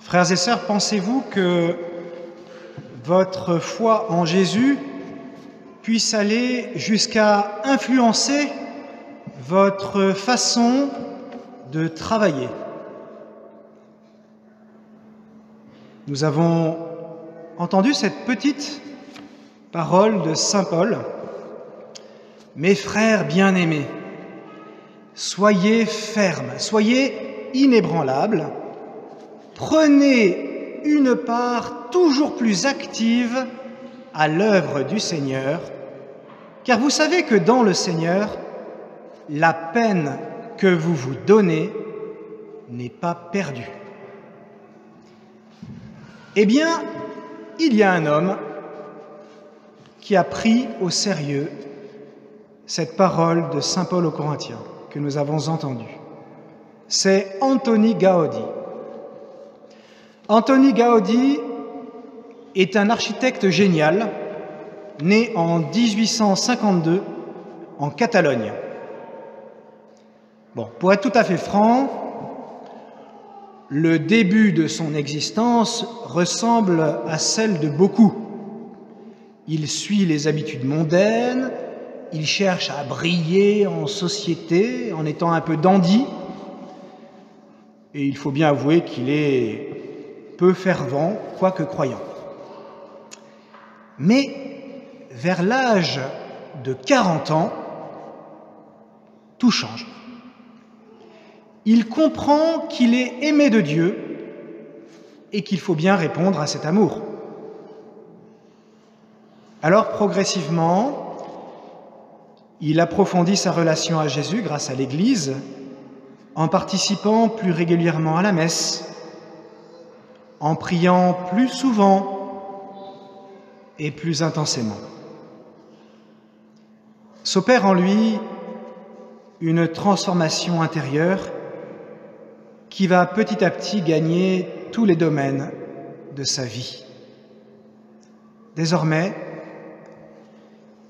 Frères et sœurs, pensez-vous que votre foi en Jésus puisse aller jusqu'à influencer votre façon de travailler? Nous avons entendu cette petite parole de saint Paul. « Mes frères bien-aimés, soyez fermes, soyez inébranlables, prenez une part toujours plus active à l'œuvre du Seigneur, car vous savez que dans le Seigneur, la peine que vous vous donnez n'est pas perdue. » Eh bien, il y a un homme qui a pris au sérieux cette parole de saint Paul aux Corinthiens que nous avons entendue. C'est Antoni Gaudi. Antoni Gaudi est un architecte génial, né en 1852 en Catalogne. Bon, pour être tout à fait franc, le début de son existence ressemble à celle de beaucoup. Il suit les habitudes mondaines, il cherche à briller en société en étant un peu dandy, et il faut bien avouer qu'il est peu fervent, quoique croyant. Mais vers l'âge de 40 ans, tout change. Il comprend qu'il est aimé de Dieu et qu'il faut bien répondre à cet amour. Alors progressivement, il approfondit sa relation à Jésus grâce à l'Église, en participant plus régulièrement à la messe, en priant plus souvent et plus intensément. S'opère en lui une transformation intérieure qui va petit à petit gagner tous les domaines de sa vie. Désormais,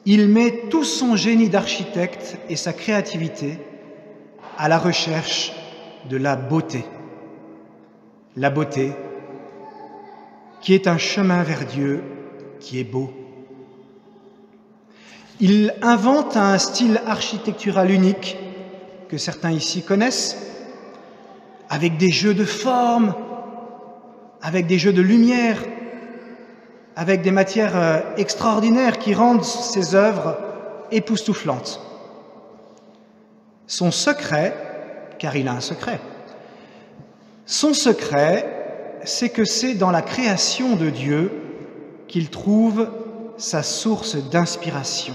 il met tout son génie d'architecte et sa créativité à la recherche de la beauté. La beauté qui est un chemin vers Dieu qui est beau. Il invente un style architectural unique que certains ici connaissent, avec des jeux de formes, avec des jeux de lumière, avec des matières extraordinaires qui rendent ses œuvres époustouflantes. Son secret, car il a un secret, son secret, c'est que c'est dans la création de Dieu qu'il trouve sa source d'inspiration.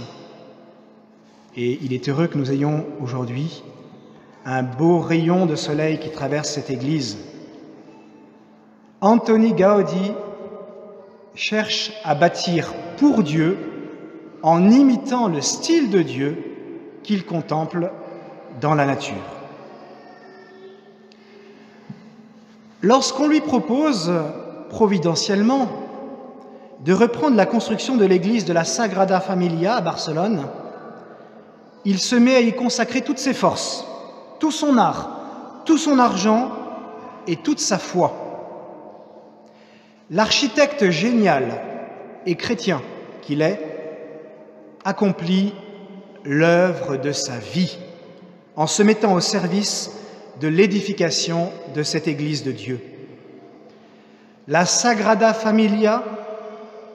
Et il est heureux que nous ayons aujourd'hui un beau rayon de soleil qui traverse cette église. Antoni Gaudi cherche à bâtir pour Dieu en imitant le style de Dieu qu'il contemple dans la nature. Lorsqu'on lui propose, providentiellement, de reprendre la construction de l'église de la Sagrada Familia à Barcelone, il se met à y consacrer toutes ses forces, tout son art, tout son argent et toute sa foi. L'architecte génial et chrétien qu'il est accomplit l'œuvre de sa vie en se mettant au service de l'édification de cette Église de Dieu. La Sagrada Familia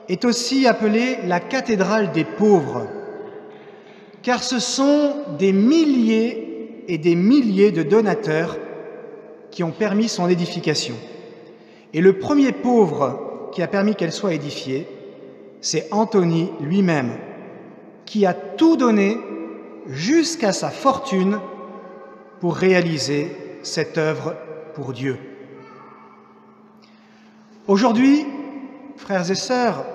est aussi appelée la cathédrale des pauvres, car ce sont des milliers et des milliers de donateurs qui ont permis son édification. Et le premier pauvre qui a permis qu'elle soit édifiée, c'est Antoni lui-même, qui a tout donné jusqu'à sa fortune pour réaliser cette œuvre pour Dieu. Aujourd'hui, frères et sœurs,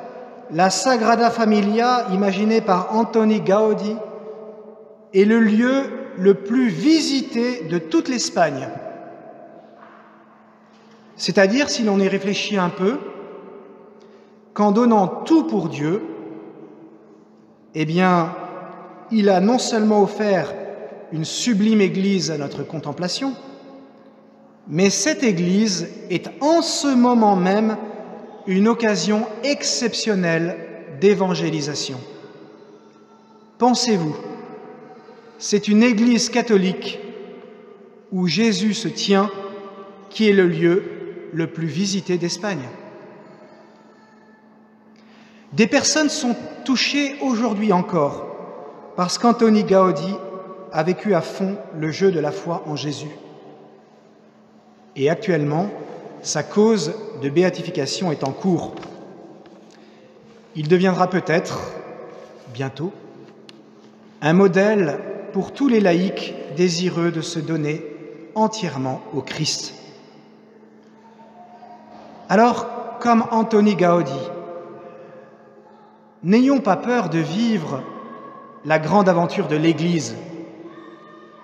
la Sagrada Familia, imaginée par Antoni Gaudi, est le lieu le plus visité de toute l'Espagne. C'est-à-dire, si l'on y réfléchit un peu, qu'en donnant tout pour Dieu, eh bien, il a non seulement offert une sublime Église à notre contemplation, mais cette Église est en ce moment même une occasion exceptionnelle d'évangélisation. Pensez-vous, c'est une Église catholique où Jésus se tient qui est le lieu le plus visité d'Espagne. Des personnes sont touchées aujourd'hui encore parce qu'Antoni Gaudí a vécu à fond le jeu de la foi en Jésus. Et actuellement, sa cause de béatification est en cours. Il deviendra peut-être, bientôt, un modèle pour tous les laïcs désireux de se donner entièrement au Christ. Alors, comme Antoni Gaudí, n'ayons pas peur de vivre la grande aventure de l'Église,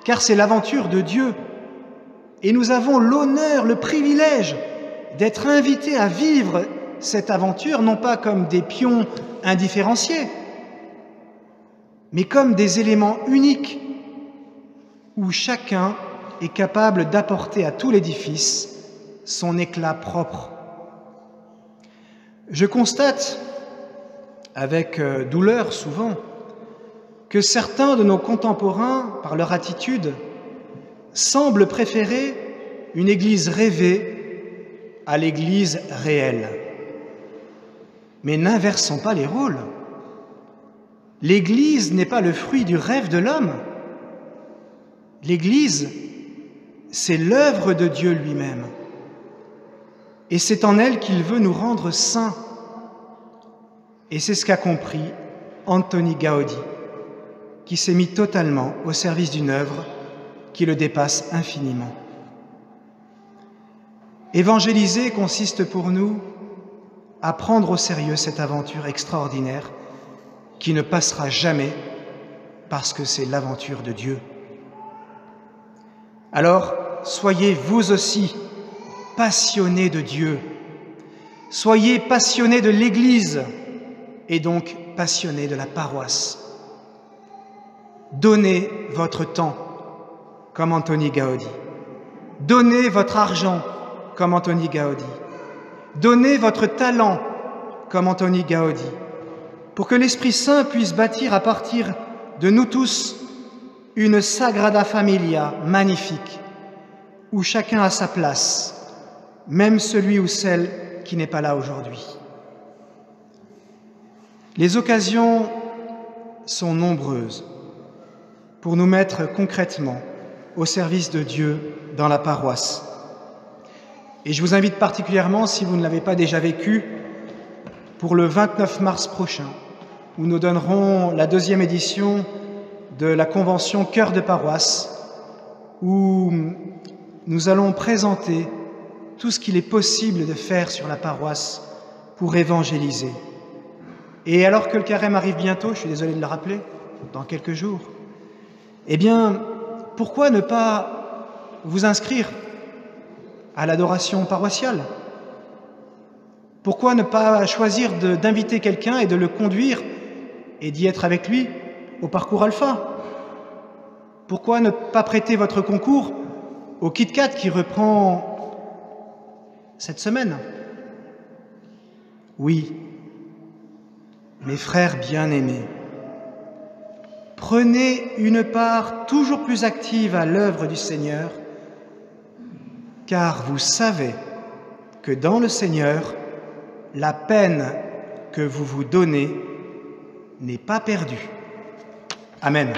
car c'est l'aventure de Dieu, et nous avons l'honneur, le privilège d'être invités à vivre cette aventure, non pas comme des pions indifférenciés, mais comme des éléments uniques où chacun est capable d'apporter à tout l'édifice son éclat propre. Je constate, avec douleur souvent, que certains de nos contemporains, par leur attitude, semblent préférer une Église rêvée à l'Église réelle. Mais n'inversons pas les rôles. L'Église n'est pas le fruit du rêve de l'homme. L'Église, c'est l'œuvre de Dieu lui-même. Et c'est en elle qu'il veut nous rendre saints. Et c'est ce qu'a compris Antoni Gaudí, qui s'est mis totalement au service d'une œuvre qui le dépasse infiniment. Évangéliser consiste pour nous à prendre au sérieux cette aventure extraordinaire qui ne passera jamais parce que c'est l'aventure de Dieu. Alors, soyez vous aussi passionnés de Dieu, soyez passionnés de l'Église et donc passionnés de la paroisse. Donnez votre temps comme Antoni Gaudí, donnez votre argent comme Antoni Gaudí, donnez votre talent comme Antoni Gaudí, pour que l'Esprit Saint puisse bâtir à partir de nous tous une Sagrada Familia magnifique, où chacun a sa place, même celui ou celle qui n'est pas là aujourd'hui. Les occasions sont nombreuses pour nous mettre concrètement au service de Dieu dans la paroisse. Et je vous invite particulièrement, si vous ne l'avez pas déjà vécu, pour le 29 mars prochain, où nous donnerons la 2e édition de la convention Cœur de paroisse, où nous allons présenter tout ce qu'il est possible de faire sur la paroisse pour évangéliser. Et alors que le carême arrive bientôt, je suis désolé de le rappeler, dans quelques jours, eh bien, pourquoi ne pas vous inscrire à l'adoration paroissiale? Pourquoi ne pas choisir d'inviter quelqu'un et de le conduire et d'y être avec lui au parcours Alpha? Pourquoi ne pas prêter votre concours au KitKat qui reprend cette semaine? Oui, mes frères bien-aimés, prenez une part toujours plus active à l'œuvre du Seigneur, car vous savez que dans le Seigneur, la peine que vous vous donnez n'est pas perdue. Amen.